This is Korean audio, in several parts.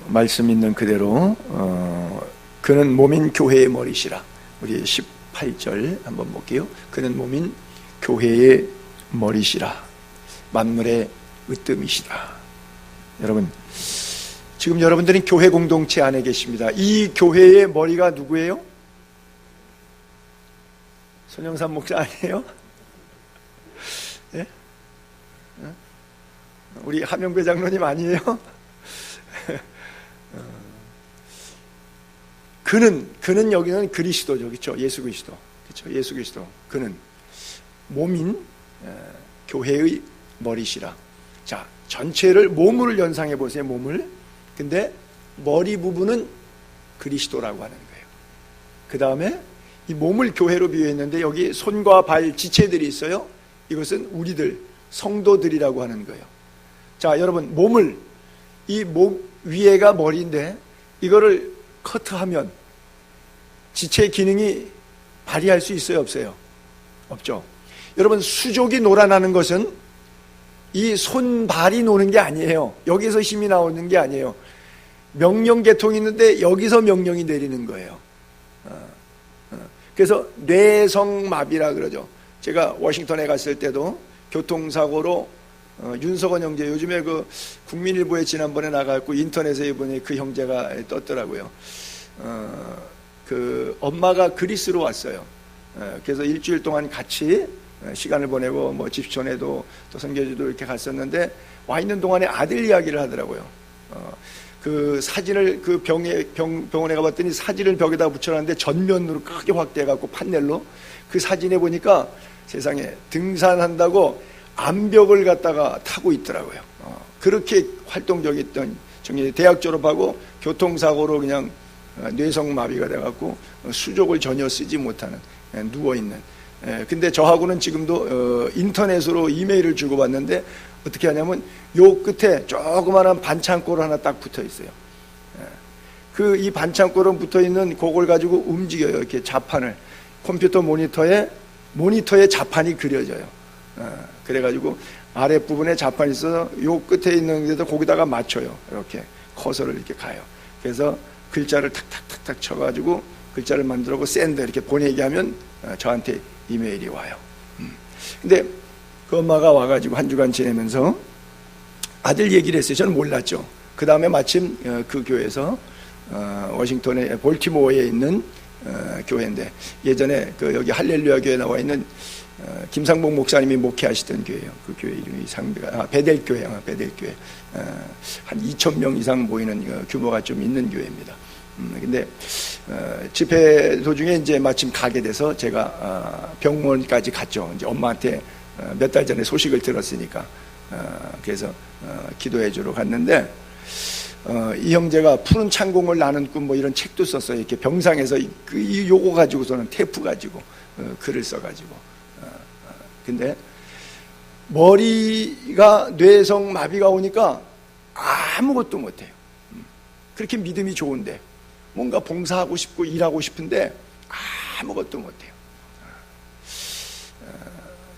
말씀 있는 그대로 그는 몸인 교회의 머리시라. 우리 18절 한번 볼게요. 그는 몸인 교회의 머리시라. 만물의 으뜸이시라. 여러분, 지금 여러분들은 교회 공동체 안에 계십니다. 이 교회의 머리가 누구예요? 손영삼 목사 아니에요? 네? 우리 하명배 장로님 아니에요? 그는 여기는 그리스도죠, 그렇죠? 예수 그리스도, 그렇죠? 예수 그리스도. 그는 몸인 교회의 머리시라. 자, 전체를 몸을 연상해 보세요. 몸을. 근데 머리 부분은 그리스도라고 하는 거예요. 그 다음에 이 몸을 교회로 비유했는데 여기 손과 발 지체들이 있어요. 이것은 우리들 성도들이라고 하는 거예요. 자, 여러분, 몸을, 이 몸 위에가 머리인데 이거를 커트하면 지체 기능이 발휘할 수 있어요, 없어요? 없죠. 여러분, 수족이 놀아나는 것은 이 손발이 노는 게 아니에요. 여기서 힘이 나오는 게 아니에요. 명령 계통이 있는데 여기서 명령이 내리는 거예요. 그래서 뇌성마비라 그러죠. 제가 워싱턴에 갔을 때도 교통사고로 윤석원 형제, 요즘에 그 국민일보에 지난번에 나가고 인터넷에 보니 그 형제가 떴더라고요. 그 엄마가 그리스로 왔어요. 그래서 일주일 동안 같이 시간을 보내고 뭐 집촌에도 또 선교지도 이렇게 갔었는데 와 있는 동안에 아들 이야기를 하더라고요. 그 사진을 그 병원에 가봤더니 사진을 벽에다 붙여놨는데 전면으로 크게 확대해갖고 판넬로 그 사진에 보니까 세상에 등산한다고 암벽을 갖다가 타고 있더라고요. 그렇게 활동적이었던 청년이 대학 졸업하고 교통사고로 그냥 뇌성마비가 돼갖고 수족을 전혀 쓰지 못하는 누워있는. 근데 저하고는 지금도 인터넷으로 이메일을 주고받는데 어떻게 하냐면 요 끝에 조그마한 반창고를 하나 딱 붙어 있어요. 그 이 반창고로 붙어 있는 그걸 가지고 움직여요. 이렇게 자판을 컴퓨터 모니터에 자판이 그려져요. 그래가지고 아랫부분에 자판이 있어서 요 끝에 있는 데도 거기다가 맞춰요. 이렇게 커서를 이렇게 가요. 그래서 글자를 탁탁탁탁 쳐가지고 글자를 만들고 샌드 이렇게 보내게 하면 저한테 이메일이 와요. 근데 그 엄마가 와가지고 한 주간 지내면서 아들 얘기를 했어요. 저는 몰랐죠. 그 다음에 마침 그 교회에서 워싱턴의 볼티모어에 있는 교회인데 예전에 그 여기 할렐루야 교회에 나와 있는 김상복 목사님이 목회하시던 교회예요. 그 교회 이름이 베델교회, 베델교회. 한 2,000명 이상 모이는 규모가 좀 있는 교회입니다. 근데 집회 도중에 이제 마침 가게 돼서 제가 병원까지 갔죠. 이제 엄마한테 몇 달 전에 소식을 들었으니까 그래서 기도해 주러 갔는데 이 형제가 푸른 창공을 나는 꿈 뭐 이런 책도 썼어요. 이렇게 병상에서 요거 가지고서는 테이프 가지고 글을 써가지고. 근데 머리가 뇌성 마비가 오니까 아무것도 못해요. 그렇게 믿음이 좋은데 뭔가 봉사하고 싶고 일하고 싶은데 아무것도 못해요.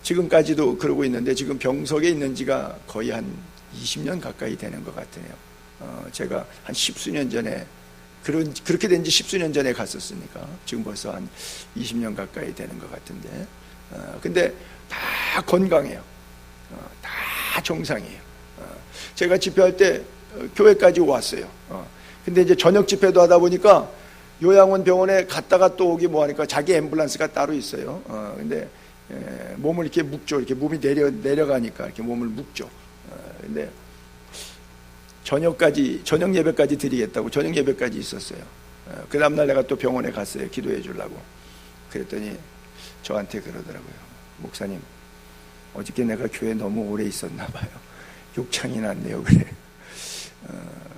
지금까지도 그러고 있는데 지금 병석에 있는 지가 거의 한 20년 가까이 되는 것 같으네요. 제가 한 10수년 전에 그렇게 된 지 10수년 전에 갔었으니까 지금 벌써 한 20년 가까이 되는 것 같은데 근데 다 건강해요. 다 정상이에요. 제가 집회할 때 교회까지 왔어요. 근데 이제 저녁 집회도 하다 보니까 요양원 병원에 갔다가 또 오기 뭐하니까 자기 앰뷸런스가 따로 있어요. 근데 몸을 이렇게 묶죠. 이렇게 몸이 내려가니까 이렇게 몸을 묶죠. 근데 저녁 예배까지 드리겠다고 저녁 예배까지 있었어요. 그 다음날 내가 또 병원에 갔어요. 기도해 주려고. 그랬더니 저한테 그러더라고요. 목사님, 어저께 내가 교회에 너무 오래 있었나 봐요. 욕창이 났네요. 그래.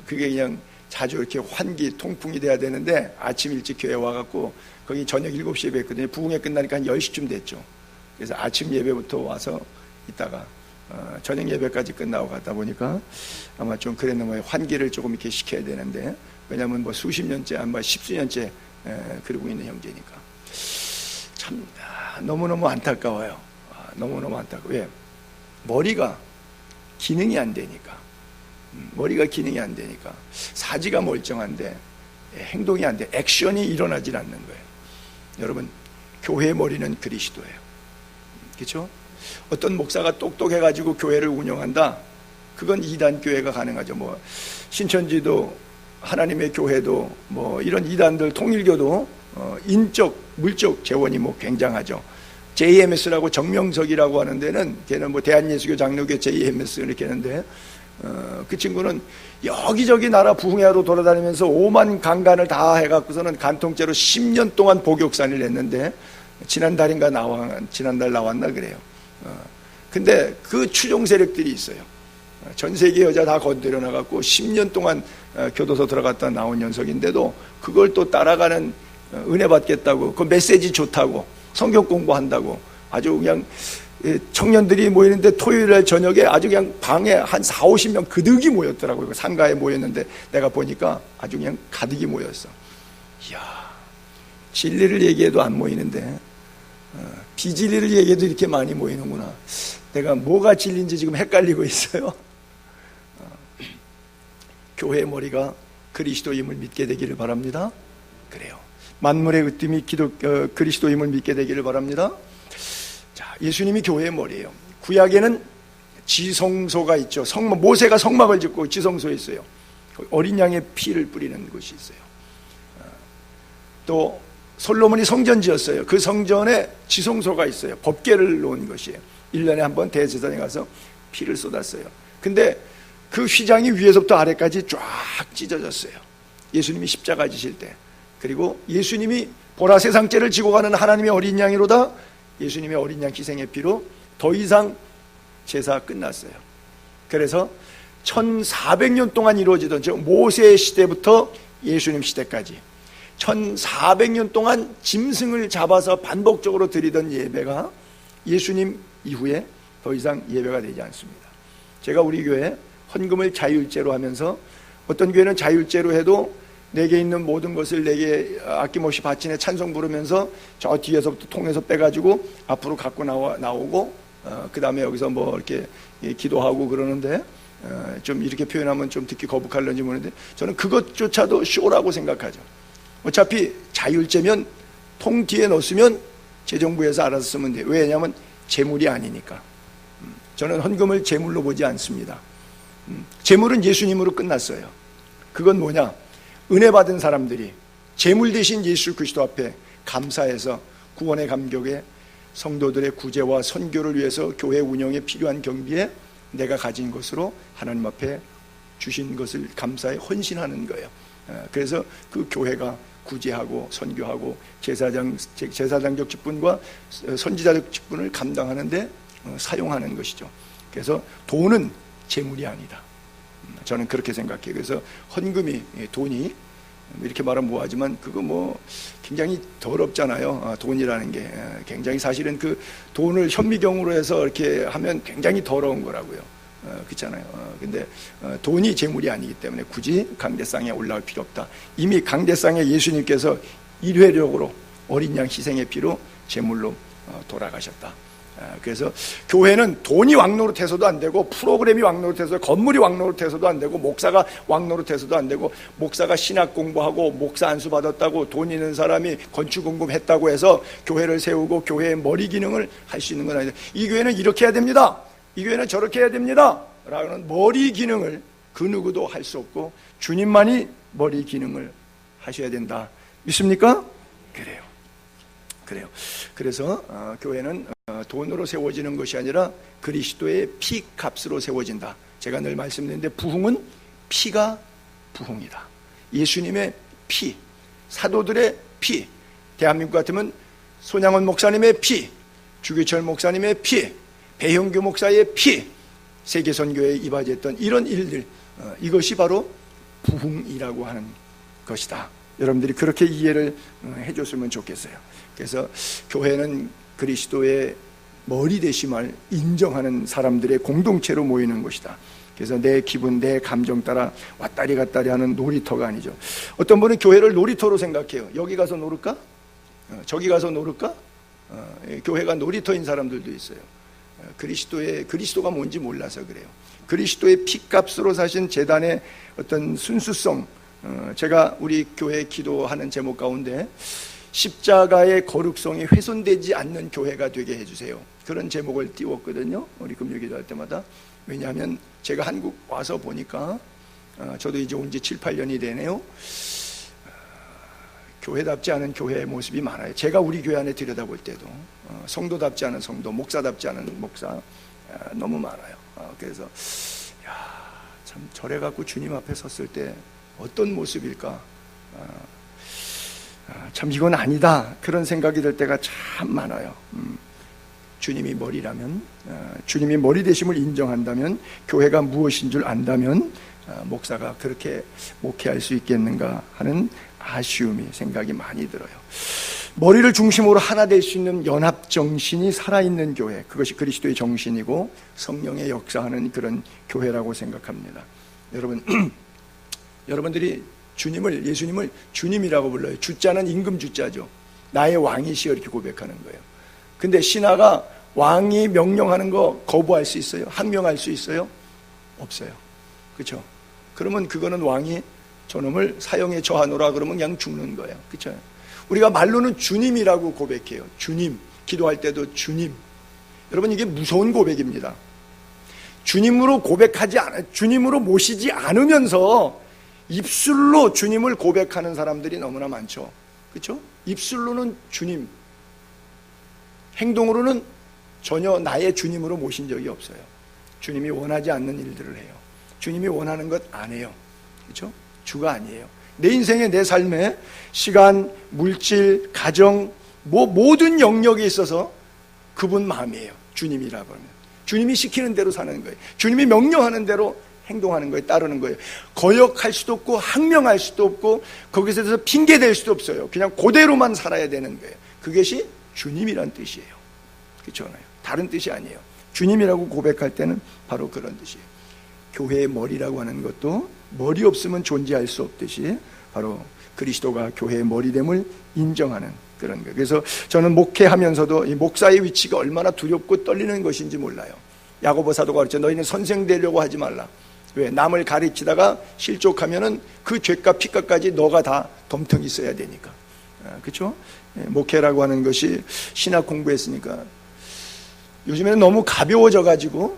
그게 그냥 자주 이렇게 환기, 통풍이 돼야 되는데 아침 일찍 교회 와갖고 거기 저녁 7시에 예배 했거든요. 부흥회 끝나니까 한 10시쯤 됐죠. 그래서 아침 예배부터 와서 있다가 저녁 예배까지 끝나고 갔다 보니까 아마 좀 그랬는 거예요. 환기를 조금 이렇게 시켜야 되는데 왜냐하면 뭐 수십 년째, 아마 10수년째 그러고 있는 형제니까 참 너무너무 안타까워요. 너무너무 안타까워요. 왜? 머리가 기능이 안 되니까. 머리가 기능이 안 되니까 사지가 멀쩡한데 행동이 안 돼. 액션이 일어나질 않는 거예요. 여러분, 교회의 머리는 그리스도예요. 그렇죠? 어떤 목사가 똑똑해가지고 교회를 운영한다? 그건 이단 교회가 가능하죠. 뭐 신천지도 하나님의 교회도 뭐 이런 이단들, 통일교도 인적, 물적 재원이 뭐 굉장하죠. JMS라고 정명석이라고 하는 데는, 걔는 뭐 대한예수교 장로교 JMS 이렇게 하는데, 그 친구는 여기저기 나라 부흥회로 돌아다니면서 5만 강간을 다 해갖고서는 간통죄로 10년 동안 복역산을 냈는데, 지난달 나왔나 그래요. 근데 그 추종 세력들이 있어요. 전 세계 여자 다 건드려 나갔고 10년 동안 교도소 들어갔다 나온 녀석인데도 그걸 또 따라가는, 은혜 받겠다고, 그 메시지 좋다고, 성경 공부한다고, 아주 그냥 청년들이 모이는데 토요일날 저녁에 아주 그냥 방에 한 4, 50명 그득이 모였더라고요. 상가에 모였는데 내가 보니까 아주 그냥 가득이 모였어. 이야, 진리를 얘기해도 안 모이는데 비진리를 얘기해도 이렇게 많이 모이는구나. 내가 뭐가 진리인지 지금 헷갈리고 있어요. 교회의 머리가 그리스도임을 믿게 되기를 바랍니다. 그래요. 만물의 으뜸이 그리스도임을 믿게 되기를 바랍니다. 자, 예수님이 교회의 머리예요. 구약에는 지성소가 있죠. 모세가 성막을 짓고 지성소에 있어요. 어린 양의 피를 뿌리는 곳이 있어요. 또 솔로몬이 성전 지었어요. 그 성전에 지성소가 있어요. 법궤를 놓은 것이에요. 1년에 한 번 대제사장에 가서 피를 쏟았어요. 근데 그 휘장이 위에서부터 아래까지 쫙 찢어졌어요. 예수님이 십자가 지실 때. 그리고 예수님이 보라 세상 죄를 지고 가는 하나님의 어린 양이로다. 예수님의 어린 양 희생의 피로 더 이상 제사 끝났어요. 그래서 1400년 동안 이루어지던, 즉 모세 시대부터 예수님 시대까지 1400년 동안 짐승을 잡아서 반복적으로 드리던 예배가 예수님 이후에 더 이상 예배가 되지 않습니다. 제가 우리 교회 헌금을 자율제로 하면서, 어떤 교회는 자율제로 해도 내게 있는 모든 것을 내게 아낌없이 바치네 찬송 부르면서 저 뒤에서부터 통에서 빼가지고 앞으로 갖고 나오고, 그 다음에 여기서 뭐 이렇게 기도하고 그러는데, 좀 이렇게 표현하면 좀 듣기 거북할런지 모르는데, 저는 그것조차도 쇼라고 생각하죠. 어차피 자율제면 통 뒤에 넣었으면 재정부에서 알아서 쓰면 돼요. 왜냐하면 재물이 아니니까. 저는 헌금을 재물로 보지 않습니다. 재물은 예수님으로 끝났어요. 그건 뭐냐? 은혜 받은 사람들이 재물 대신 예수 그리스도 앞에 감사해서 구원의 감격에 성도들의 구제와 선교를 위해서 교회 운영에 필요한 경비에 내가 가진 것으로 하나님 앞에 주신 것을 감사해 헌신하는 거예요. 그래서 그 교회가 구제하고 선교하고 제사장적 직분과 선지자적 직분을 감당하는데 사용하는 것이죠. 그래서 돈은 재물이 아니다. 저는 그렇게 생각해요. 그래서 헌금이, 돈이, 이렇게 말하면 뭐하지만 그거 뭐 굉장히 더럽잖아요. 돈이라는 게 굉장히, 사실은 그 돈을 현미경으로 해서 이렇게 하면 굉장히 더러운 거라고요. 그렇잖아요. 근데 돈이 재물이 아니기 때문에 굳이 강대상에 올라올 필요 없다. 이미 강대상에 예수님께서 일회력으로 어린 양 희생의 피로 재물로 돌아가셨다. 그래서 교회는 돈이 왕노릇해서도 안 되고, 프로그램이 왕노릇해서, 건물이 왕노릇해서도 안 되고, 목사가 왕노릇해서도 안 되고, 목사가 신학 공부하고 목사 안수 받았다고 돈 있는 사람이 건축 공급했다고 해서 교회를 세우고 교회의 머리 기능을 할 수 있는 건 아니다. 이 교회는 이렇게 해야 됩니다, 이 교회는 저렇게 해야 됩니다 라는 머리 기능을 그 누구도 할 수 없고 주님만이 머리 기능을 하셔야 된다. 믿습니까? 그래요. 그래서 교회는 돈으로 세워지는 것이 아니라 그리스도의 피 값으로 세워진다. 제가 늘 말씀드리는데, 부흥은 피가 부흥이다. 예수님의 피, 사도들의 피, 대한민국 같으면 손양원 목사님의 피, 주규철 목사님의 피, 배형규 목사의 피, 세계선교에 이바지했던 이런 일들, 이것이 바로 부흥이라고 하는 것이다. 여러분들이 그렇게 이해를 해줬으면 좋겠어요. 그래서 교회는 그리스도의 머리 되심을 인정하는 사람들의 공동체로 모이는 것이다. 그래서 내 기분, 내 감정 따라 왔다리 갔다리 하는 놀이터가 아니죠. 어떤 분은 교회를 놀이터로 생각해요. 여기 가서 놀을까? 저기 가서 놀을까? 교회가 놀이터인 사람들도 있어요. 그리스도가 뭔지 몰라서 그래요. 그리스도의 피값으로 사신 제단의 어떤 순수성, 제가 우리 교회 기도하는 제목 가운데 십자가의 거룩성이 훼손되지 않는 교회가 되게 해주세요, 그런 제목을 띄웠거든요, 우리 금요 기도할 때마다. 왜냐하면 제가 한국 와서 보니까 저도 이제 온 지 7, 8년이 되네요. 교회답지 않은 교회의 모습이 많아요. 제가 우리 교회 안에 들여다볼 때도 성도답지 않은 성도, 목사답지 않은 목사 너무 많아요. 그래서 참 저래 갖고 주님 앞에 섰을 때 어떤 모습일까, 참 이건 아니다, 그런 생각이 들 때가 참 많아요. 주님이 머리라면, 주님이 머리 되심을 인정한다면, 교회가 무엇인 줄 안다면 목사가 그렇게 목회할 수 있겠는가 하는 아쉬움이, 생각이 많이 들어요. 머리를 중심으로 하나 될 수 있는 연합정신이 살아있는 교회, 그것이 그리스도의 정신이고 성령의 역사하는 그런 교회라고 생각합니다. 여러분, 여러분들이 예수님을 주님이라고 불러요. 주자는 임금 주자죠. 나의 왕이시여, 이렇게 고백하는 거예요. 근데 신하가 왕이 명령하는 거 거부할 수 있어요? 항명할 수 있어요? 없어요. 그렇죠? 그러면 그거는 왕이 저놈을 사형에 처하노라 그러면 그냥 죽는 거예요. 그렇죠? 우리가 말로는 주님이라고 고백해요. 주님. 기도할 때도 주님. 여러분, 이게 무서운 고백입니다. 주님으로 주님으로 모시지 않으면서 입술로 주님을 고백하는 사람들이 너무나 많죠. 그렇죠? 입술로는 주님, 행동으로는 전혀 나의 주님으로 모신 적이 없어요. 주님이 원하지 않는 일들을 해요. 주님이 원하는 것 안 해요. 그렇죠? 주가 아니에요. 내 인생에, 내 삶에 시간, 물질, 가정, 모든 영역에 있어서 그분 마음이에요. 주님이라고 하면 주님이 시키는 대로 사는 거예요. 주님이 명령하는 대로 행동하는 거예요. 따르는 거예요. 거역할 수도 없고 항명할 수도 없고 거기서 대해서 핑계댈 수도 없어요. 그냥 그대로만 살아야 되는 거예요. 그것이 주님이란 뜻이에요. 그렇죠? 다른 뜻이 아니에요. 주님이라고 고백할 때는 바로 그런 뜻이에요. 교회의 머리라고 하는 것도 머리 없으면 존재할 수 없듯이 바로 그리스도가 교회의 머리됨을 인정하는 그런 거예요. 그래서 저는 목회하면서도 이 목사의 위치가 얼마나 두렵고 떨리는 것인지 몰라요. 야고보 사도가 그랬죠. 너희는 선생 되려고 하지 말라. 왜? 남을 가르치다가 실족하면은 그 죄값 피값까지 너가 다 덤텅이 써야 되니까. 그렇죠? 목회라고 하는 것이 신학 공부했으니까 요즘에는 너무 가벼워져 가지고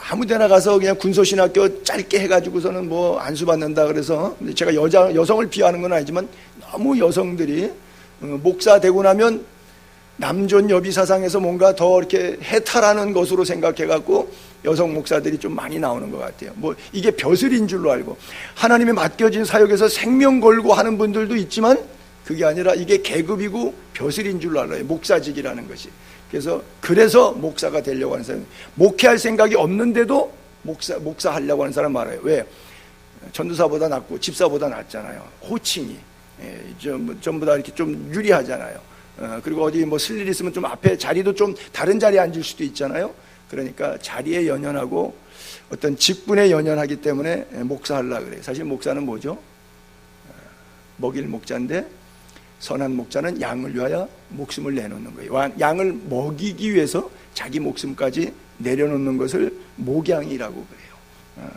아무데나 가서 그냥 군소신학교 짧게 해가지고서는 안수 받는다 그래서, 제가 여성을 비하하는 건 아니지만 너무 여성들이 목사 되고 나면 남존 여비 사상에서 뭔가 더 이렇게 해탈하는 것으로 생각해 갖고 여성 목사들이 좀 많이 나오는 것 같아요. 이게 벼슬인 줄로 알고 하나님의 맡겨진 사역에서 생명 걸고 하는 분들도 있지만 그게 아니라 이게 계급이고 벼슬인 줄로 알아요. 목사직이라는 것이. 그래서 목사가 되려고 하는 사람, 목회할 생각이 없는데도 목사 하려고 하는 사람 말아요. 왜? 전도사보다 낫고 집사보다 낫잖아요. 호칭이 전부 다 이렇게 좀 유리하잖아요. 그리고 어디 쓸 일 있으면 좀 앞에 자리도 좀 다른 자리에 앉을 수도 있잖아요. 그러니까 자리에 연연하고 어떤 직분에 연연하기 때문에 목사하려고 그래요. 사실 목사는 뭐죠? 먹일 목자인데 선한 목자는 양을 위하여 목숨을 내놓는 거예요. 양을 먹이기 위해서 자기 목숨까지 내려놓는 것을 목양이라고 그래요.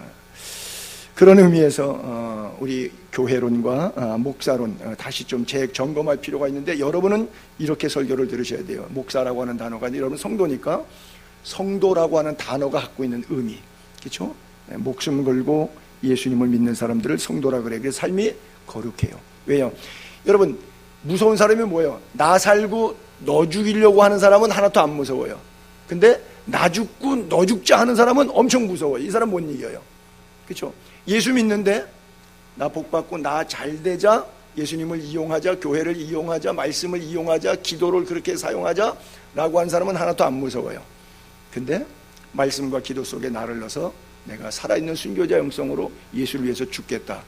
그런 의미에서 우리 교회론과 목사론 다시 좀 재점검할 필요가 있는데, 여러분은 이렇게 설교를 들으셔야 돼요. 목사라고 하는 단어가 아니라 여러분 성도니까 성도라고 하는 단어가 갖고 있는 의미, 그렇죠? 목숨 걸고 예수님을 믿는 사람들을 성도라 그래요. 그래서 삶이 거룩해요. 왜요? 여러분, 무서운 사람이 뭐예요? 나 살고 너 죽이려고 하는 사람은 하나도 안 무서워요. 근데 나 죽고 너 죽자 하는 사람은 엄청 무서워요. 이 사람 못 이겨요. 그렇죠? 예수 믿는데 나 복받고 나 잘되자, 예수님을 이용하자, 교회를 이용하자, 말씀을 이용하자, 기도를 그렇게 사용하자 라고 하는 사람은 하나도 안 무서워요. 근데 말씀과 기도 속에 나를 넣어서 내가 살아있는 순교자 영성으로 예수를 위해서 죽겠다,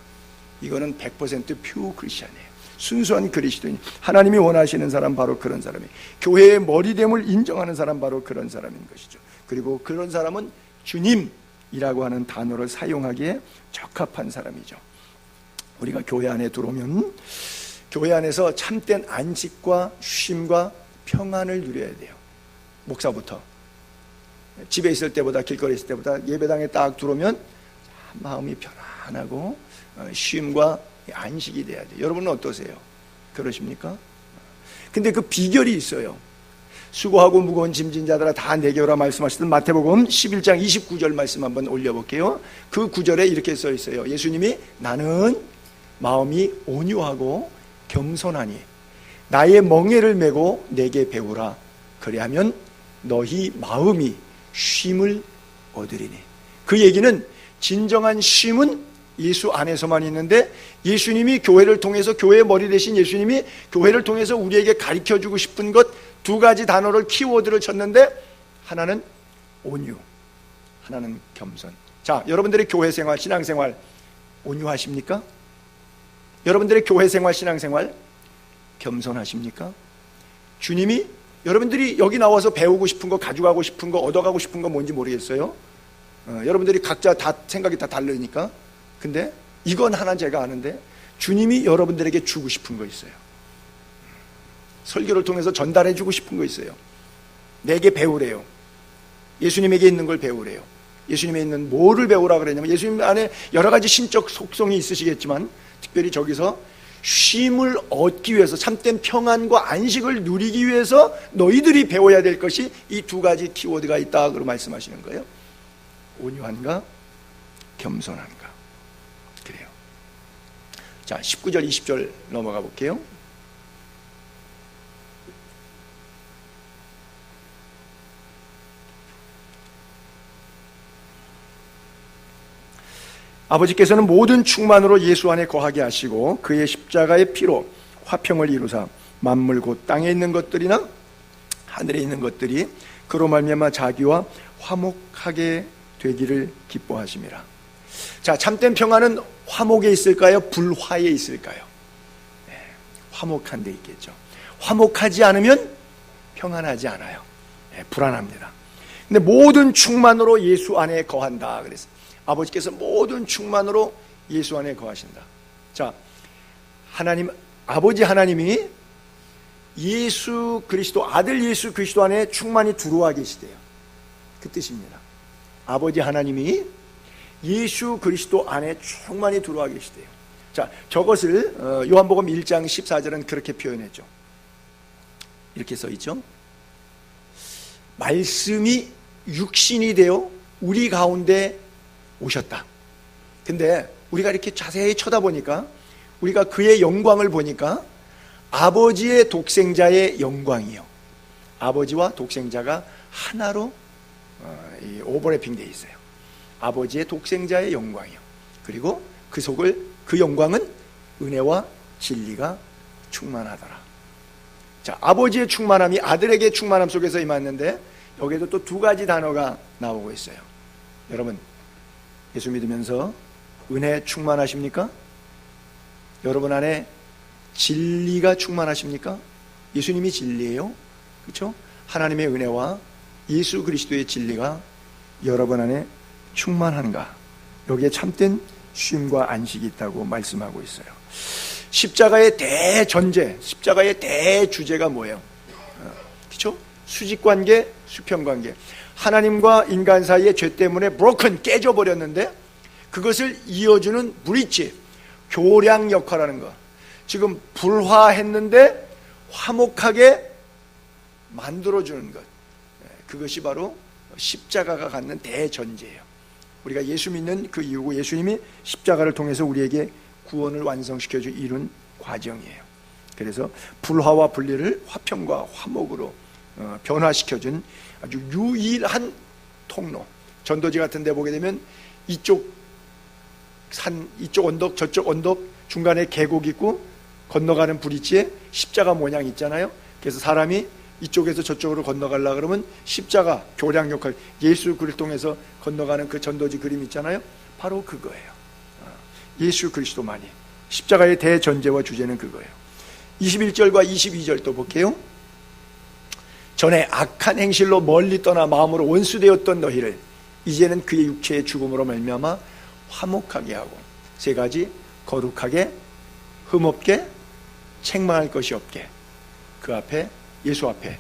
이거는 100% 퓨어 크리스찬이에요. 순수한 그리스도인, 하나님이 원하시는 사람, 바로 그런 사람이, 교회의 머리됨을 인정하는 사람, 바로 그런 사람인 것이죠. 그리고 그런 사람은 주님이라고 하는 단어를 사용하기에 적합한 사람이죠. 우리가 교회 안에 들어오면 교회 안에서 참된 안식과 쉼과 평안을 누려야 돼요. 목사부터. 집에 있을 때보다, 길거리에 있을 때보다 예배당에 딱 들어오면 마음이 편안하고 쉼과 안식이 돼야 돼요. 여러분은 어떠세요? 그러십니까? 근데 그 비결이 있어요. 수고하고 무거운 짐진 자들아 다 내게 오라 말씀하시던 마태복음 11장 29절 말씀 한번 올려볼게요. 그 구절에 이렇게 써 있어요. 예수님이 나는 마음이 온유하고 겸손하니 나의 멍에를 메고 내게 배우라. 그리하면 너희 마음이 쉼을 얻으리니. 그 얘기는 진정한 쉼은 예수 안에서만 있는데, 예수님이 교회를 통해서, 교회의 머리 대신 예수님이 교회를 통해서 우리에게 가르쳐주고 싶은 것 두 가지 단어를, 키워드를 쳤는데, 하나는 온유, 하나는 겸손. 자, 여러분들의 교회 생활, 신앙생활 온유하십니까? 여러분들의 교회 생활, 신앙생활 겸손하십니까? 주님이 여러분들이 여기 나와서 배우고 싶은 거, 가져가고 싶은 거, 얻어가고 싶은 거 뭔지 모르겠어요. 여러분들이 각자 다 생각이 다 다르니까. 근데 이건 하나 제가 아는데, 주님이 여러분들에게 주고 싶은 거 있어요. 설교를 통해서 전달해 주고 싶은 거 있어요. 내게 배우래요. 예수님에게 있는 걸 배우래요. 예수님에 있는 뭐를 배우라 그랬냐면, 예수님 안에 여러 가지 신적 속성이 있으시겠지만 특별히 저기서 쉼을 얻기 위해서, 참된 평안과 안식을 누리기 위해서 너희들이 배워야 될 것이 이 두 가지 키워드가 있다, 그로 말씀하시는 거예요. 온유한가, 겸손한가. 그래요. 자, 19절 20절 넘어가 볼게요. 아버지께서는 모든 충만으로 예수 안에 거하게 하시고 그의 십자가의 피로 화평을 이루사 만물 곧 땅에 있는 것들이나 하늘에 있는 것들이 그로 말미암아 자기와 화목하게 되기를 기뻐하심이라. 자, 참된 평안은 화목에 있을까요? 불화에 있을까요? 네, 화목한 데 있겠죠. 화목하지 않으면 평안하지 않아요. 네, 불안합니다. 근데 모든 충만으로 예수 안에 거한다 그랬어요. 아버지께서 모든 충만으로 예수 안에 거하신다. 자, 하나님, 아버지 하나님이 예수 그리스도, 아들 예수 그리스도 안에 충만히 들어와 계시대요. 그 뜻입니다. 아버지 하나님이 예수 그리스도 안에 충만히 들어와 계시대요. 자, 저것을 요한복음 1장 14절은 그렇게 표현했죠. 이렇게 써 있죠. 말씀이 육신이 되어 우리 가운데 오셨다. 근데 우리가 이렇게 자세히 쳐다보니까, 우리가 그의 영광을 보니까 아버지의 독생자의 영광이요, 아버지와 독생자가 하나로 오버래핑 되어 있어요. 아버지의 독생자의 영광이요, 그리고 그 영광은 은혜와 진리가 충만하더라. 자, 아버지의 충만함이 아들에게 충만함 속에서 임했는데, 여기에도 또 두 가지 단어가 나오고 있어요. 여러분, 예수 믿으면서 은혜 충만하십니까? 여러분 안에 진리가 충만하십니까? 예수님이 진리예요. 그렇죠? 하나님의 은혜와 예수 그리스도의 진리가 여러분 안에 충만한가? 여기에 참된 쉼과 안식이 있다고 말씀하고 있어요. 십자가의 대전제, 십자가의 대주제가 뭐예요? 그렇죠? 수직관계, 수평관계. 하나님과 인간 사이의 죄 때문에 깨져버렸는데, 그것을 이어주는 브릿지, 교량 역할하는 것. 지금 불화했는데 화목하게 만들어주는 것. 그것이 바로 십자가가 갖는 대전제예요. 우리가 예수 믿는 그 이유고, 예수님이 십자가를 통해서 우리에게 구원을 완성시켜주 이룬 과정이에요. 그래서 불화와 분리를 화평과 화목으로 변화시켜준 아주 유일한 통로. 전도지 같은 데 보게 되면 이쪽 산, 이쪽 언덕, 저쪽 언덕 중간에 계곡 있고 건너가는 브릿지에 십자가 모양 있잖아요. 그래서 사람이 이쪽에서 저쪽으로 건너가려고 그러면 십자가, 교량 역할, 예수 그리스도를 통해서 건너가는 그 전도지 그림 있잖아요. 바로 그거예요. 예수 그리스도만이. 십자가의 대전제와 주제는 그거예요. 21절과 22절 또 볼게요. 전에 악한 행실로 멀리 떠나 마음으로 원수되었던 너희를 이제는 그의 육체의 죽음으로 말미암아 화목하게 하고, 세 가지, 거룩하게, 흠없게, 책망할 것이 없게 그 앞에, 예수 앞에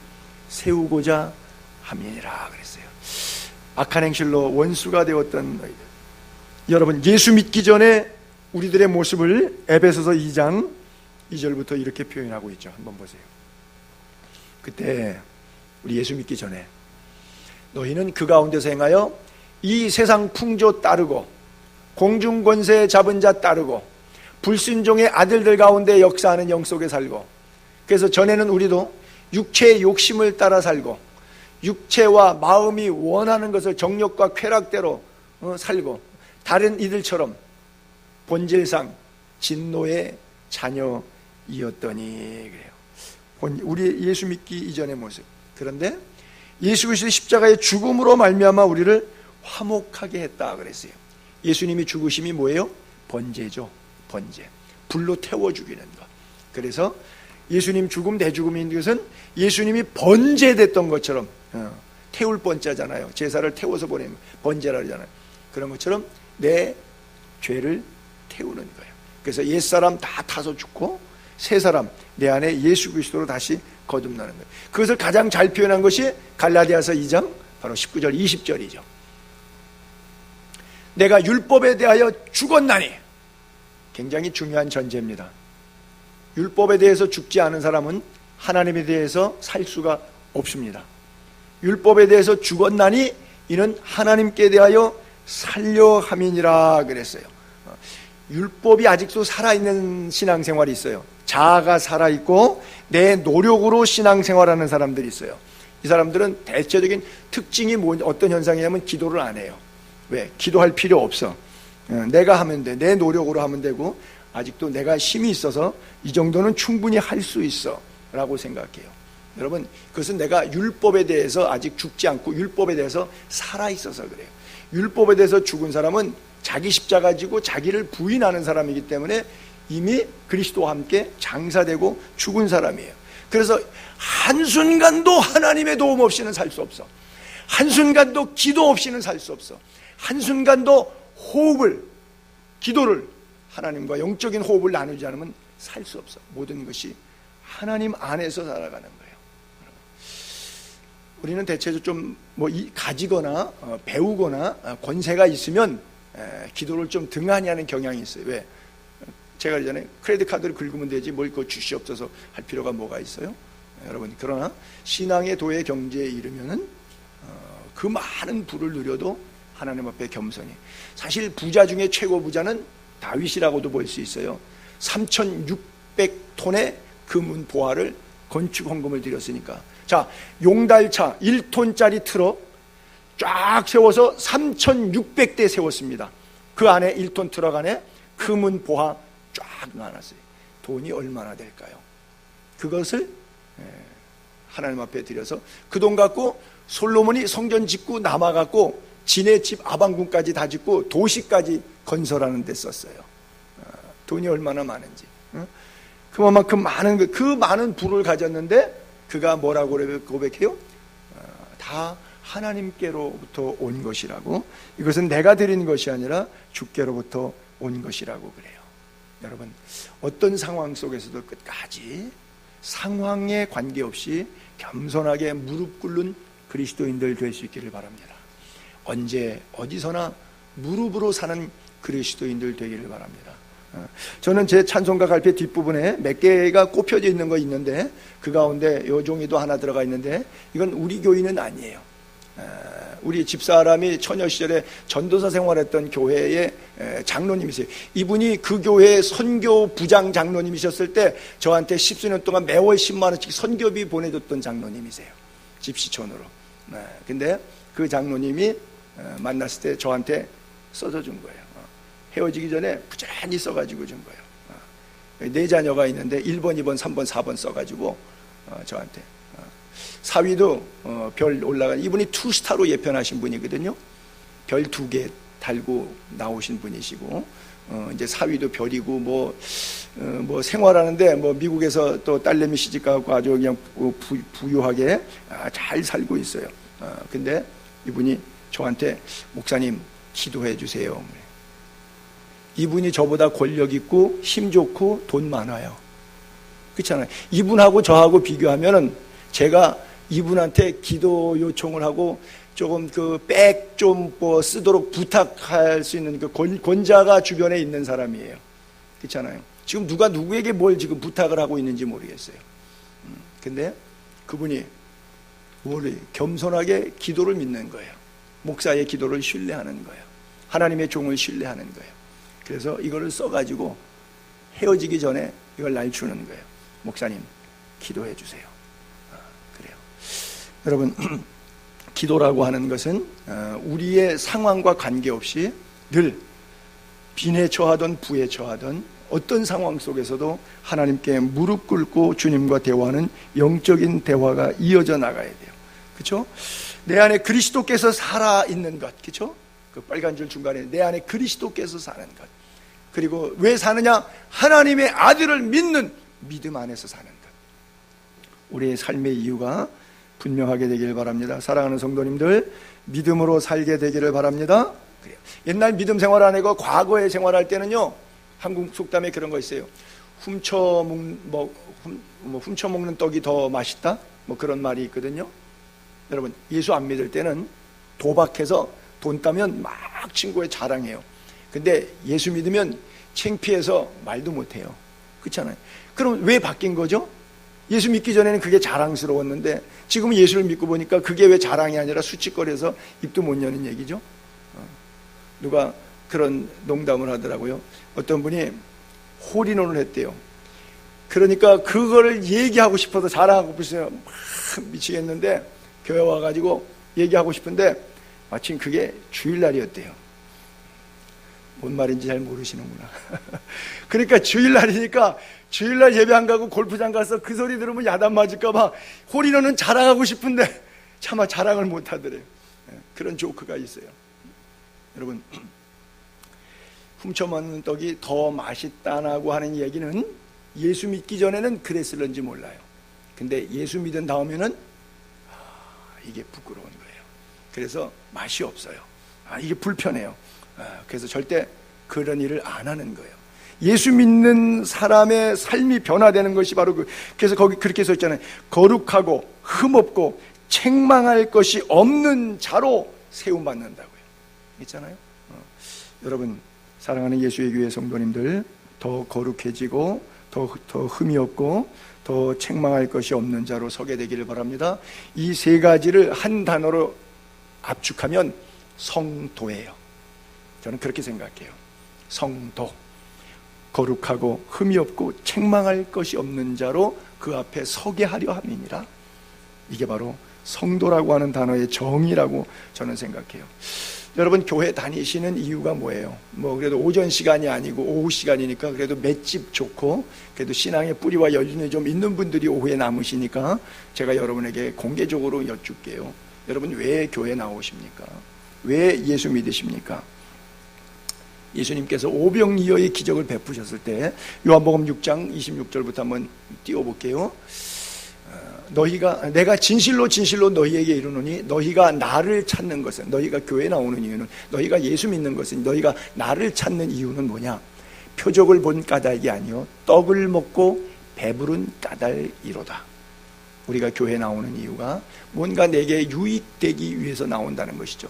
세우고자 함이니라 그랬어요. 악한 행실로 원수가 되었던 너희들. 여러분, 예수 믿기 전에 우리들의 모습을 에베소서 2장 2절부터 이렇게 표현하고 있죠. 한번 보세요. 그때 우리 예수 믿기 전에 너희는 그 가운데서 행하여 이 세상 풍조 따르고 공중 권세 잡은 자 따르고 불순종의 아들들 가운데 역사하는 영 속에 살고, 그래서 전에는 우리도 육체의 욕심을 따라 살고 육체와 마음이 원하는 것을 정욕과 쾌락대로 살고 다른 이들처럼 본질상 진노의 자녀이었더니 그래요. 우리 예수 믿기 이전의 모습. 그런데 예수 그리스도의 십자가의 죽음으로 말미암아 우리를 화목하게 했다 그랬어요. 예수님이 죽으심이 뭐예요? 번제죠. 번제. 불로 태워 죽이는 것. 그래서 예수님 죽음, 내 죽음인 것은 예수님이 번제됐던 것처럼, 태울 번자잖아요. 제사를 태워서 보내면 번제라 그러잖아요. 그런 것처럼 내 죄를 태우는 거예요. 그래서 옛사람 다 타서 죽고 새 사람 내 안에 예수 그리스도로 다시 거듭나는 거예요. 그것을 가장 잘 표현한 것이 갈라디아서 2장 바로 19절 20절이죠. 내가 율법에 대하여 죽었나니, 굉장히 중요한 전제입니다. 율법에 대해서 죽지 않은 사람은 하나님에 대해서 살 수가 없습니다. 율법에 대해서 죽었나니 이는 하나님께 대하여 살려 함이니라 그랬어요. 율법이 아직도 살아있는 신앙생활이 있어요. 자아가 살아있고 내 노력으로 신앙생활하는 사람들이 있어요. 이 사람들은 대체적인 특징이 어떤 현상이냐면 기도를 안 해요. 왜? 기도할 필요 없어. 내가 하면 돼. 내 노력으로 하면 되고 아직도 내가 힘이 있어서 이 정도는 충분히 할 수 있어 라고 생각해요. 여러분, 그것은 내가 율법에 대해서 아직 죽지 않고 율법에 대해서 살아있어서 그래요. 율법에 대해서 죽은 사람은 자기 십자가 지고 자기를 부인하는 사람이기 때문에 이미 그리스도와 함께 장사되고 죽은 사람이에요. 그래서 한순간도 하나님의 도움 없이는 살 수 없어. 한순간도 기도 없이는 살 수 없어. 한순간도 호흡을, 기도를, 하나님과 영적인 호흡을 나누지 않으면 살 수 없어. 모든 것이 하나님 안에서 살아가는 거예요. 우리는 대체로 좀 가지거나 배우거나 권세가 있으면 기도를 좀 등한히 하는 경향이 있어요. 왜? 제가 그러잖아요. 크레딧 카드를 긁으면 되지 뭘 그거 주시옵소서 할 필요가 뭐가 있어요? 여러분, 그러나 신앙의 도의 경지에 이르면은 그 많은 부를 누려도 하나님 앞에 겸손히. 사실 부자 중에 최고 부자는 다윗이라고도 볼 수 있어요. 3,600톤의 금은 보화를 건축 헌금을 드렸으니까. 자, 용달차 1톤짜리 트럭 쫙 세워서 3,600대 세웠습니다. 그 안에 1톤 트럭 안에 금은 보화 쫙 놔놨어요. 돈이 얼마나 될까요? 그것을 하나님 앞에 드려서 그 돈 갖고 솔로몬이 성전 짓고 남아갖고 진의 집 아방궁까지 다 짓고 도시까지 건설하는 데 썼어요. 돈이 얼마나 많은지. 그만큼 많은, 그 많은 부를 가졌는데 그가 뭐라고 고백해요? 다 하나님께로부터 온 것이라고. 이것은 내가 드린 것이 아니라 주께로부터 온 것이라고 그래요. 여러분, 어떤 상황 속에서도 끝까지 상황에 관계없이 겸손하게 무릎 꿇는 그리스도인들 될 수 있기를 바랍니다. 언제 어디서나 무릎으로 사는 그리스도인들 되기를 바랍니다. 저는 제 찬송가 갈피 뒷부분에 몇 개가 꼽혀져 있는 거 있는데 그 가운데 요 종이도 하나 들어가 있는데 이건 우리 교인은 아니에요. 우리 집사람이 처녀 시절에 전도사 생활했던 교회의 장로님이세요. 이분이 그 교회의 선교 부장 장로님이셨을 때 저한테 10수년 동안 매월 10만 원씩 선교비 보내줬던 장로님이세요. 집시촌으로. 근데 그 장로님이 만났을 때 저한테 써서 준 거예요. 헤어지기 전에 부지런히 써가지고 준 거예요. 4자녀가 있는데 1번, 2번, 3번, 4번 써가지고 저한테. 사위도 별 올라간, 이분이 투스타로 예편하신 분이거든요. 별 2개 달고 나오신 분이시고, 이제 사위도 별이고, 뭐 생활하는데, 미국에서 또 딸내미 시집가고 아주 그냥 부유하게 잘 살고 있어요. 근데 이분이 저한테, 목사님, 기도해 주세요. 이분이 저보다 권력 있고, 힘 좋고, 돈 많아요. 그렇잖아요. 이분하고 저하고 비교하면은 제가 이분한테 기도 요청을 하고 조금 그 백 좀 뭐 쓰도록 부탁할 수 있는 그 권자가 주변에 있는 사람이에요. 그렇잖아요. 지금 누가 누구에게 뭘 지금 부탁을 하고 있는지 모르겠어요. 근데 그분이 겸손하게 기도를 믿는 거예요. 목사의 기도를 신뢰하는 거예요. 하나님의 종을 신뢰하는 거예요. 그래서 이거를 써가지고 헤어지기 전에 이걸 날 주는 거예요. 목사님, 기도해 주세요. 그래요. 여러분, 기도라고 하는 것은 우리의 상황과 관계없이 늘 빈에 처하던 부에 처하던 어떤 상황 속에서도 하나님께 무릎 꿇고 주님과 대화하는 영적인 대화가 이어져 나가야 돼요. 그렇죠? 내 안에 그리스도께서 살아있는 것, 그렇죠? 그 빨간 줄 중간에 내 안에 그리스도께서 사는 것. 그리고 왜 사느냐? 하나님의 아들을 믿는 믿음 안에서 사는 것. 우리의 삶의 이유가 분명하게 되기를 바랍니다. 사랑하는 성도님들, 믿음으로 살게 되기를 바랍니다. 그래요. 옛날 믿음 생활 안 하고 과거에 생활할 때는요, 한국 속담에 그런 거 있어요. 훔쳐먹는 떡이 더 맛있다? 뭐 그런 말이 있거든요. 여러분, 예수 안 믿을 때는 도박해서 돈 따면 막 친구에 자랑해요. 근데 예수 믿으면 창피해서 말도 못해요. 그렇잖아요. 그럼 왜 바뀐 거죠? 예수 믿기 전에는 그게 자랑스러웠는데 지금은 예수를 믿고 보니까 그게 왜 자랑이 아니라 수치거려서 입도 못 여는 얘기죠. 누가 그런 농담을 하더라고요. 어떤 분이 홀인원을 했대요. 그러니까 그거를 얘기하고 싶어서 자랑하고 싶어서 막 미치겠는데 교회 와가지고 얘기하고 싶은데 마침 그게 주일날이었대요. 뭔 말인지 잘 모르시는구나. 그러니까 주일날이니까 주일날 예배 안 가고 골프장 가서 그 소리 들으면 야단 맞을까봐 홀인원은 자랑하고 싶은데 차마 자랑을 못 하더래요. 그런 조크가 있어요. 여러분, 훔쳐먹는 떡이 더 맛있다라고 하는 얘기는 예수 믿기 전에는 그랬을런지 몰라요. 근데 예수 믿은 다음에는 이게 부끄러운 거예요. 그래서 맛이 없어요. 이게 불편해요. 그래서 절대 그런 일을 안 하는 거예요. 예수 믿는 사람의 삶이 변화되는 것이 바로 그래서 거기 그렇게 써 있잖아요. 거룩하고 흠없고 책망할 것이 없는 자로 세움받는다고요. 있잖아요. 여러분, 사랑하는 예수의 교회 성도님들, 더 거룩해지고 더 흠이 없고 더 책망할 것이 없는 자로 서게 되기를 바랍니다. 이 세 가지를 한 단어로 압축하면 성도예요. 저는 그렇게 생각해요. 성도. 거룩하고 흠이 없고 책망할 것이 없는 자로 그 앞에 서게 하려 함이니라. 이게 바로 성도라고 하는 단어의 정의라고 저는 생각해요. 여러분, 교회 다니시는 이유가 뭐예요? 그래도 오전 시간이 아니고 오후 시간이니까 그래도 맷집 좋고 그래도 신앙의 뿌리와 연륜이 좀 있는 분들이 오후에 남으시니까 제가 여러분에게 공개적으로 여쭙게요. 여러분, 왜 교회 나오십니까? 왜 예수 믿으십니까? 예수님께서 오병이어의 기적을 베푸셨을 때 요한복음 6장 26절부터 한번 띄워볼게요. 내가 진실로 너희에게 이르노니 너희가 나를 찾는 것은, 너희가 교회 나오는 이유는, 너희가 예수 믿는 것은, 너희가 나를 찾는 이유는 뭐냐? 표적을 본 까닭이 아니요 떡을 먹고 배부른 까닭이로다. 우리가 교회 나오는 이유가 뭔가 내게 유익되기 위해서 나온다는 것이죠.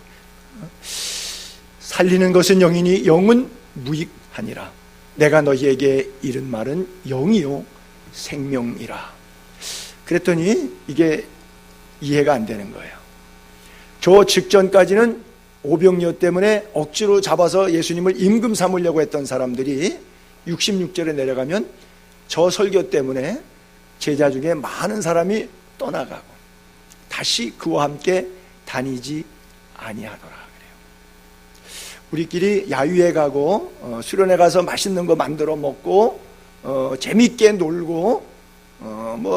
살리는 것은 영이니 영은 무익하니라. 내가 너희에게 이른 말은 영이요 생명이라. 그랬더니 이게 이해가 안 되는 거예요. 저 직전까지는 오병이어 때문에 억지로 잡아서 예수님을 임금 삼으려고 했던 사람들이 66절에 내려가면 저 설교 때문에 제자 중에 많은 사람이 떠나가고 다시 그와 함께 다니지 아니하더라. 우리끼리 야유회 가고 수련회 가서 맛있는 거 만들어 먹고 재밌게 놀고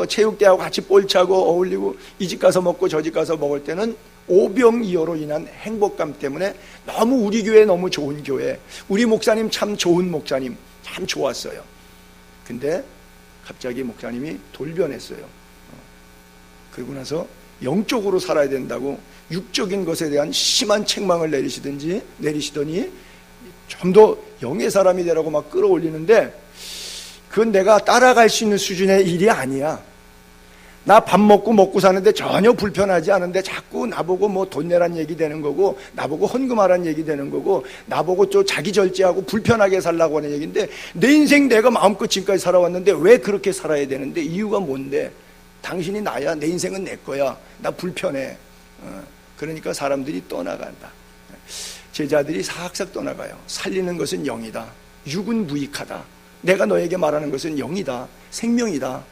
체육대하고 같이 볼 차고 어울리고 이 집 가서 먹고 저 집 가서 먹을 때는 오병이어로 인한 행복감 때문에 너무 우리 교회 너무 좋은 교회, 우리 목사님 참 좋은 목사님, 참 좋았어요. 근데 갑자기 목사님이 돌변했어요. 그러고 나서 영적으로 살아야 된다고 육적인 것에 대한 심한 책망을 내리시더니 좀 더 영의 사람이 되라고 막 끌어올리는데 그건 내가 따라갈 수 있는 수준의 일이 아니야. 나 밥 먹고 사는데 전혀 불편하지 않은데 자꾸 나보고 뭐 돈 내란 얘기 되는 거고, 나보고 헌금하란 얘기 되는 거고, 나보고 또 자기 절제하고 불편하게 살라고 하는 얘기인데, 내 인생 내가 마음껏 지금까지 살아왔는데 왜 그렇게 살아야 되는데, 이유가 뭔데? 당신이 나야. 내 인생은 내 거야. 나 불편해. 그러니까 사람들이 떠나간다. 제자들이 삭삭 떠나가요. 살리는 것은 영이다. 육은 무익하다. 내가 너에게 말하는 것은 영이다. 생명이다.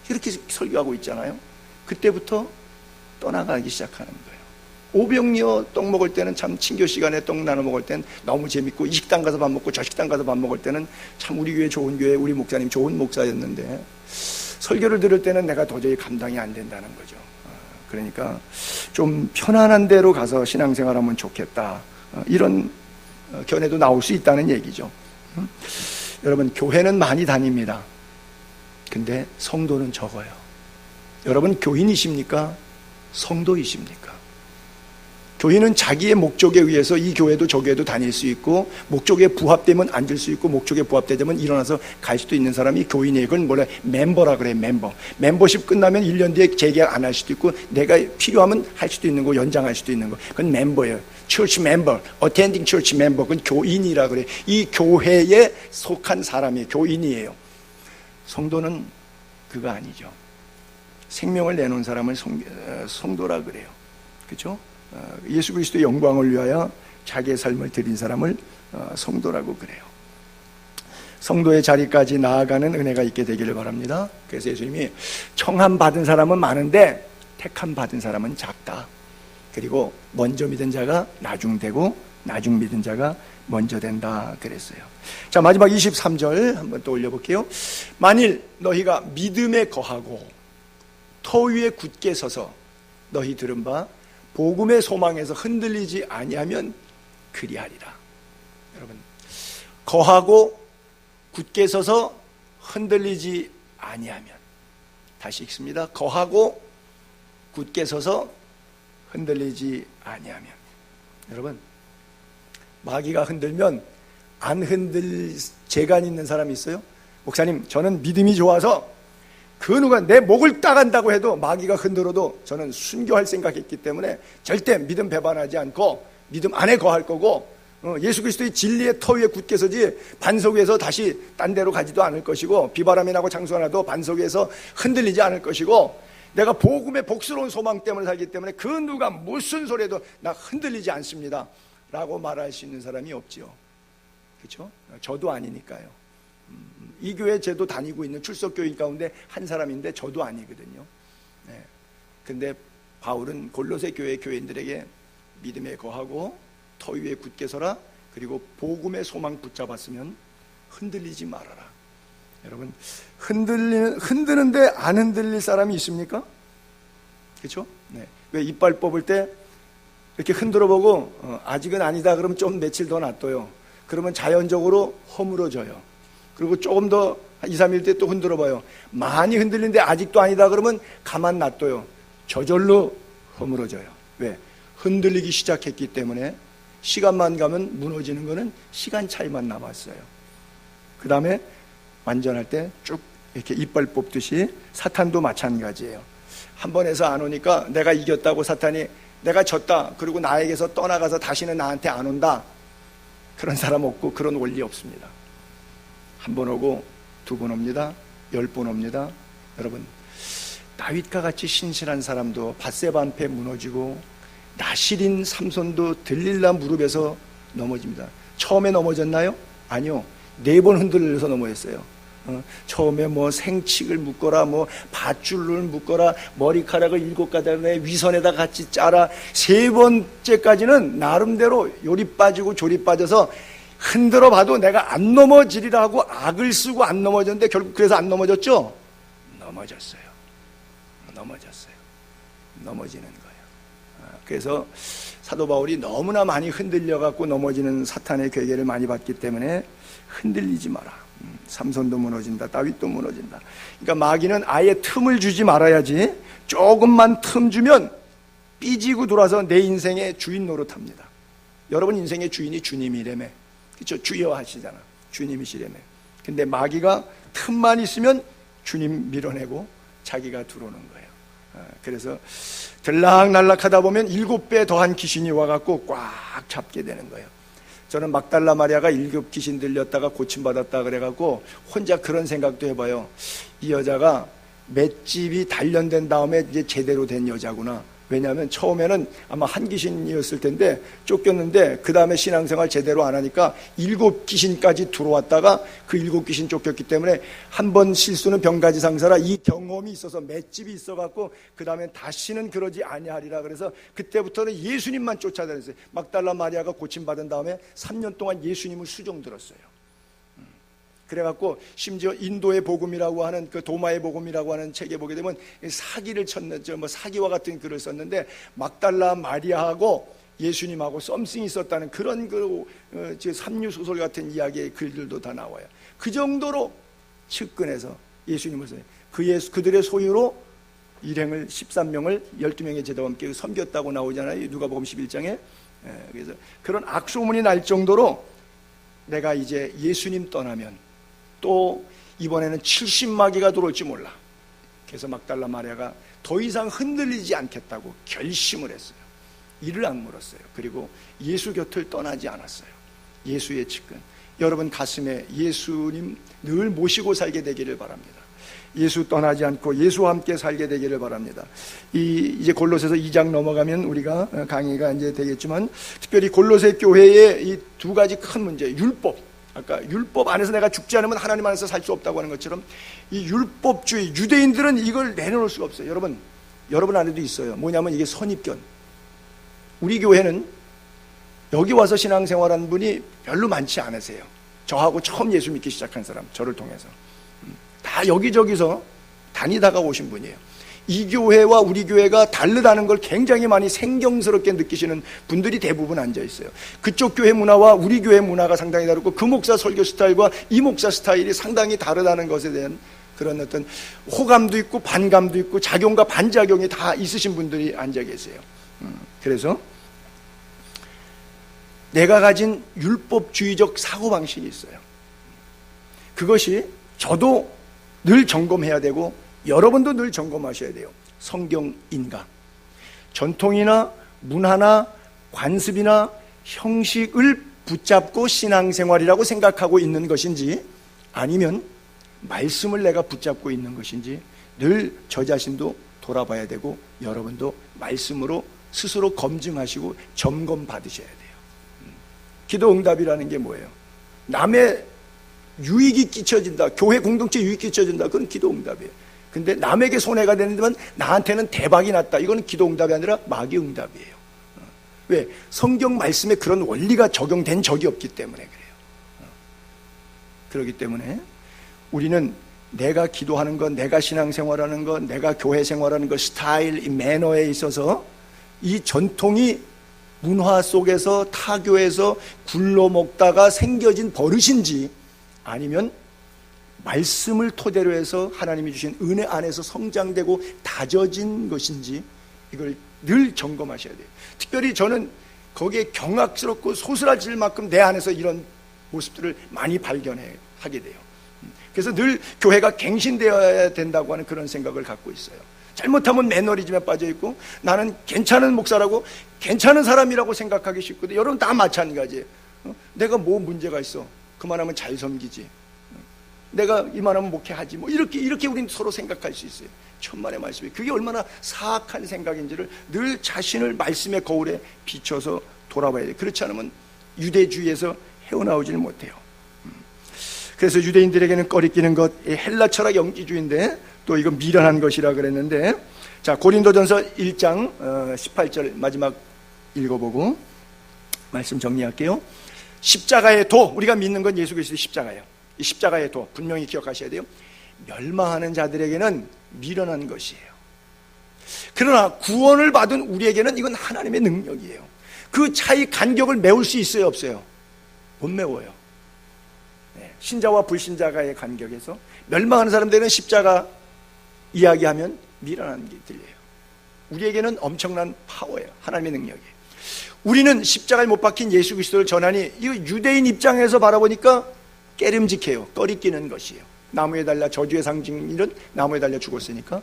이렇게 설교하고 있잖아요. 그때부터 떠나가기 시작하는 거예요. 오병이어 떡 먹을 때는 참 친교 시간에 떡 나눠 먹을 때는 너무 재밌고, 이 식당 가서 밥 먹고 저 식당 가서 밥 먹을 때는 참 우리 교회 좋은 교회, 우리 목사님 좋은 목사였는데, 설교를 들을 때는 내가 도저히 감당이 안 된다는 거죠. 그러니까 좀 편안한 데로 가서 신앙생활하면 좋겠다, 이런 견해도 나올 수 있다는 얘기죠. 여러분, 교회는 많이 다닙니다. 근데 성도는 적어요. 여러분, 교인이십니까? 성도이십니까? 교인은 자기의 목적에 의해서 이 교회도 저 교회도 다닐 수 있고, 목적에 부합되면 앉을 수 있고, 목적에 부합되면 일어나서 갈 수도 있는 사람이 교인이에요. 그건 뭐래? 멤버라 그래요. 멤버십 끝나면 1년 뒤에 재계약 안 할 수도 있고, 내가 필요하면 할 수도 있는 거, 연장할 수도 있는 거. 그건 멤버예요. church member, attending church member. 그건 교인이라 그래요. 이 교회에 속한 사람이 교인이에요. 성도는 그거 아니죠. 생명을 내놓은 사람을 성도라 그래요. 그렇죠? 예수 그리스도의 영광을 위하여 자기의 삶을 드린 사람을 성도라고 그래요. 성도의 자리까지 나아가는 은혜가 있게 되기를 바랍니다. 그래서 예수님이 청함 받은 사람은 많은데 택함 받은 사람은 작다. 그리고 먼저 믿은 자가 나중 되고, 나중 믿은 자가 먼저 된다 그랬어요. 자, 마지막 23절 한번 또 올려볼게요. 만일 너희가 믿음에 거하고 터 위에 굳게 서서 너희 들은 바 복음의 소망에서 흔들리지 아니하면 그리하리라. 여러분, 거하고 굳게 서서 흔들리지 아니하면, 다시 읽습니다. 거하고 굳게 서서 흔들리지 아니하면. 여러분, 마귀가 흔들면 안 흔들 재간 있는 사람이 있어요? 목사님, 저는 믿음이 좋아서 그 누가 내 목을 따간다고 해도, 마귀가 흔들어도 저는 순교할 생각했기 때문에 절대 믿음 배반하지 않고 믿음 안에 거할 거고, 예수 그리스도의 진리의 터 위에 굳게 서지 반석 위에서 다시 딴 데로 가지도 않을 것이고, 비바람이 나고 장수가 나도 반석 위에서 흔들리지 않을 것이고, 내가 복음의 복스러운 소망 때문에 살기 때문에 그 누가 무슨 소리해도 나 흔들리지 않습니다 라고 말할 수 있는 사람이 없지요. 그렇죠? 저도 아니니까요. 이 교회 제도 다니고 있는 출석교인 가운데 한 사람인데 저도 아니거든요. 네. 근데 바울은 골로새 교회 교인들에게 믿음에 거하고 터 위에 굳게 서라, 그리고 복음의 소망 붙잡았으면 흔들리지 말아라. 여러분, 흔드는데 안 흔들릴 사람이 있습니까? 그렇죠? 네. 왜 이빨 뽑을 때 이렇게 흔들어 보고 아직은 아니다 그러면 좀 며칠 더 놔둬요. 그러면 자연적으로 허물어져요. 그리고 조금 더 2, 3일 때 또 흔들어 봐요. 많이 흔들리는데 아직도 아니다 그러면 가만 놔둬요. 저절로 허물어져요. 왜? 흔들리기 시작했기 때문에. 시간만 가면 무너지는 거는 시간 차이만 남았어요. 그 다음에 완전할 때 쭉 이렇게 이빨 뽑듯이 사탄도 마찬가지예요. 한 번 해서 안 오니까 내가 이겼다고 사탄이 내가 졌다, 그리고 나에게서 떠나가서 다시는 나한테 안 온다, 그런 사람 없고 그런 원리 없습니다. 한 번 오고 두 번 옵니다. 10번 옵니다. 여러분, 다윗과 같이 신실한 사람도 밧세바 앞에 무너지고, 나실인 삼손도 들릴라 무릎에서 넘어집니다. 처음에 넘어졌나요? 아니요. 4번 흔들려서 넘어졌어요. 처음에 뭐 생칙을 묶어라, 뭐 밧줄을 묶어라, 머리카락을 7가닥에 위선에다 같이 짜라, 3번째까지는 나름대로 요리 빠지고 조리 빠져서 흔들어 봐도 내가 안 넘어지리라 하고 악을 쓰고 안 넘어졌는데, 결국 그래서 안 넘어졌죠? 넘어졌어요. 넘어지는 거예요. 그래서 사도 바울이 너무나 많이 흔들려 갖고 넘어지는 사탄의 괴계를 많이 받기 때문에 흔들리지 마라. 삼손도 무너진다, 다윗도 무너진다. 그러니까 마귀는 아예 틈을 주지 말아야지, 조금만 틈 주면 삐지고 돌아서 내 인생의 주인 노릇합니다. 여러분 인생의 주인이 주님이라며. 그렇죠? 주여 하시잖아. 주님이시라며. 근데 마귀가 틈만 있으면 주님 밀어내고 자기가 들어오는 거예요. 그래서 들락날락 하다 보면 7배 더한 귀신이 와갖고 꽉 잡게 되는 거예요. 저는 막달라 마리아가 7 귀신 들렸다가 고침받았다 그래갖고 혼자 그런 생각도 해봐요. 이 여자가 맷집이 단련된 다음에 이제 제대로 된 여자구나. 왜냐하면 처음에는 아마 한 귀신이었을 텐데 쫓겼는데 그 다음에 신앙생활 제대로 안 하니까 7 귀신까지 들어왔다가 그 7 귀신 쫓겼기 때문에 한 번 실수는 병가지 상사라, 이 경험이 있어서 맷집이 있어갖고 그 다음에 다시는 그러지 아니하리라. 그래서 그때부터는 예수님만 쫓아다녔어요. 막달라 마리아가 고침받은 다음에 3년 동안 예수님을 수종 들었어요. 그래갖고 심지어 인도의 복음이라고 하는 그 도마의 복음이라고 하는 책에 보게 되면 사기를 쳤는 뭐 사기와 같은 글을 썼는데 막달라 마리아하고 예수님하고 썸씽이 있었다는 그런 삼류 소설 같은 이야기의 글들도 다 나와요. 그 정도로 측근해서 예수님을 써요. 그들의 소유로 일행을 13명을 12명의 제자와 함께 섬겼다고 나오잖아요. 누가복음 11장에. 그래서 그런 악소문이 날 정도로 내가 이제 예수님 떠나면 또 이번에는 70마귀가 들어올지 몰라. 그래서 막달라 마리아가 더 이상 흔들리지 않겠다고 결심을 했어요. 이를 악물었어요. 그리고 예수 곁을 떠나지 않았어요. 예수의 측근. 여러분 가슴에 예수님 늘 모시고 살게 되기를 바랍니다. 예수 떠나지 않고 예수와 함께 살게 되기를 바랍니다. 이제 골로새서 2장 넘어가면 우리가 강의가 이제 되겠지만, 특별히 골로새 교회의 이 2가지 큰 문제, 율법. 아까 율법 안에서 내가 죽지 않으면 하나님 안에서 살 수 없다고 하는 것처럼 이 율법주의, 유대인들은 이걸 내놓을 수가 없어요. 여러분 안에도 있어요. 뭐냐면 이게 선입견. 우리 교회는 여기 와서 신앙생활하는 분이 별로 많지 않으세요. 저하고 처음 예수 믿기 시작한 사람, 저를 통해서 다 여기저기서 다니다가 오신 분이에요. 이 교회와 우리 교회가 다르다는 걸 굉장히 많이 생경스럽게 느끼시는 분들이 대부분 앉아 있어요. 그쪽 교회 문화와 우리 교회 문화가 상당히 다르고 그 목사 설교 스타일과 이 목사 스타일이 상당히 다르다는 것에 대한 그런 어떤 호감도 있고 반감도 있고 작용과 반작용이 다 있으신 분들이 앉아 계세요. 그래서 내가 가진 율법주의적 사고방식이 있어요. 그것이 저도 늘 점검해야 되고 여러분도 늘 점검하셔야 돼요. 성경인가? 전통이나 문화나 관습이나 형식을 붙잡고 신앙생활이라고 생각하고 있는 것인지, 아니면 말씀을 내가 붙잡고 있는 것인지 늘 저 자신도 돌아봐야 되고 여러분도 말씀으로 스스로 검증하시고 점검 받으셔야 돼요. 기도 응답이라는 게 뭐예요? 남의 유익이 끼쳐진다, 교회 공동체 유익이 끼쳐진다, 그건 기도 응답이에요. 근데 남에게 손해가 되는데만 나한테는 대박이 났다, 이거는 기도 응답이 아니라 마귀 응답이에요. 왜? 성경 말씀에 그런 원리가 적용된 적이 없기 때문에 그래요. 그렇기 때문에 우리는 내가 기도하는 것, 내가 신앙생활하는 것, 내가 교회 생활하는 것, 스타일, 이 매너에 있어서 이 전통이 문화 속에서 타교에서 굴러먹다가 생겨진 버릇인지, 아니면 말씀을 토대로 해서 하나님이 주신 은혜 안에서 성장되고 다져진 것인지, 이걸 늘 점검하셔야 돼요. 특별히 저는 거기에 경악스럽고 소스라질 만큼 내 안에서 이런 모습들을 많이 발견하게 돼요. 그래서 늘 교회가 갱신되어야 된다고 하는 그런 생각을 갖고 있어요. 잘못하면 매너리즘에 빠져 있고, 나는 괜찮은 목사라고, 괜찮은 사람이라고 생각하기 쉽거든요. 여러분 다 마찬가지예요. 내가 뭐 문제가 있어? 그만하면 잘 섬기지. 내가 이만하면 목회하지. 뭐 이렇게 우리는 서로 생각할 수 있어요. 천만의 말씀이 그게 얼마나 사악한 생각인지를 늘 자신을 말씀의 거울에 비춰서 돌아봐야 돼요. 그렇지 않으면 유대주의에서 헤어나오지를 못해요. 그래서 유대인들에게는 꺼리끼는 것, 헬라 철학 영지주의인데 또 이건 미련한 것이라 그랬는데, 자, 고린도전서 1장 18절 마지막 읽어보고 말씀 정리할게요. 십자가의 도, 우리가 믿는 건 예수 그리스도의 십자가예요. 이 십자가의 도 분명히 기억하셔야 돼요. 멸망하는 자들에게는 미련한 것이에요. 그러나 구원을 받은 우리에게는 이건 하나님의 능력이에요. 그 차이 간격을 메울 수 있어요, 없어요? 못 메워요. 신자와 불신자가의 간격에서 멸망하는 사람들은 십자가 이야기하면 미련한 게 들려요. 우리에게는 엄청난 파워예요. 하나님의 능력이에요. 우리는 십자가에 못 박힌 예수 그리스도를 전하니, 이거 유대인 입장에서 바라보니까 깨름직해요. 꺼리끼는 것이에요. 나무에 달려 저주의 상징일은 나무에 달려 죽었으니까.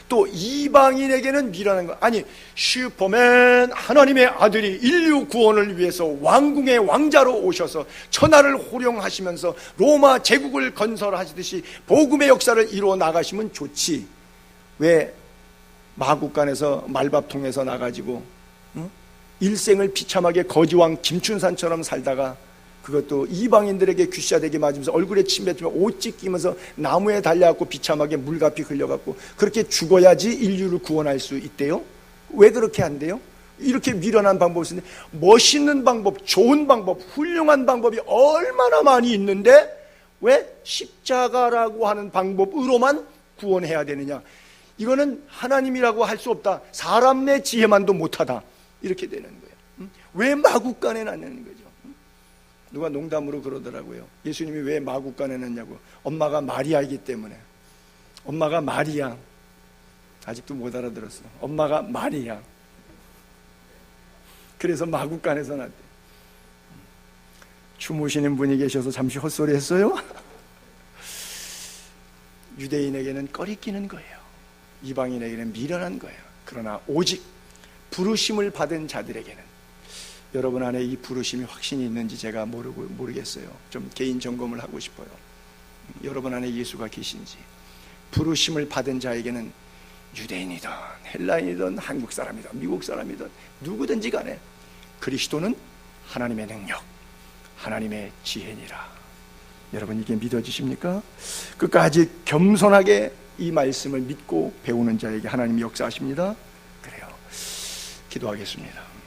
또 이방인에게는 미련한 거. 아니, 슈퍼맨 하나님의 아들이 인류 구원을 위해서 왕궁의 왕자로 오셔서 천하를 호령하시면서 로마 제국을 건설하시듯이 복음의 역사를 이루어 나가시면 좋지. 왜 마국간에서 말밥통에서 나가지고 일생을 비참하게 거지왕 김춘산처럼 살다가 그것도 이방인들에게 귀싸대기 맞으면서 얼굴에 침 뱉으며 옷 찢기면서 나무에 달려갖고 비참하게 물가피 흘려갖고 그렇게 죽어야지 인류를 구원할 수 있대요? 왜 그렇게 안 돼요? 이렇게 미련한 방법이 있는데 멋있는 방법, 좋은 방법, 훌륭한 방법이 얼마나 많이 있는데 왜 십자가라고 하는 방법으로만 구원해야 되느냐? 이거는 하나님이라고 할 수 없다. 사람의 지혜만도 못하다. 이렇게 되는 거예요. 왜 마국간에 놨냐는 거죠. 누가 농담으로 그러더라고요. 예수님이 왜 마국간에 놨냐고. 엄마가 마리아이기 때문에. 엄마가 마리아. 아직도 못 알아들었어. 엄마가 마리아. 그래서 마국간에서 놨대. 주무시는 분이 계셔서 잠시 헛소리 했어요. 유대인에게는 꺼리끼는 거예요. 이방인에게는 미련한 거예요. 그러나 오직 부르심을 받은 자들에게는, 여러분 안에 이 부르심이 확신이 있는지 제가 모르겠어요. 좀 개인 점검을 하고 싶어요. 여러분 안에 예수가 계신지. 부르심을 받은 자에게는 유대인이든 헬라인이든 한국 사람이든 미국 사람이든 누구든지 간에 그리스도는 하나님의 능력, 하나님의 지혜니라. 여러분 이게 믿어지십니까? 끝까지 겸손하게 이 말씀을 믿고 배우는 자에게 하나님이 역사하십니다. 그래요. 기도하겠습니다.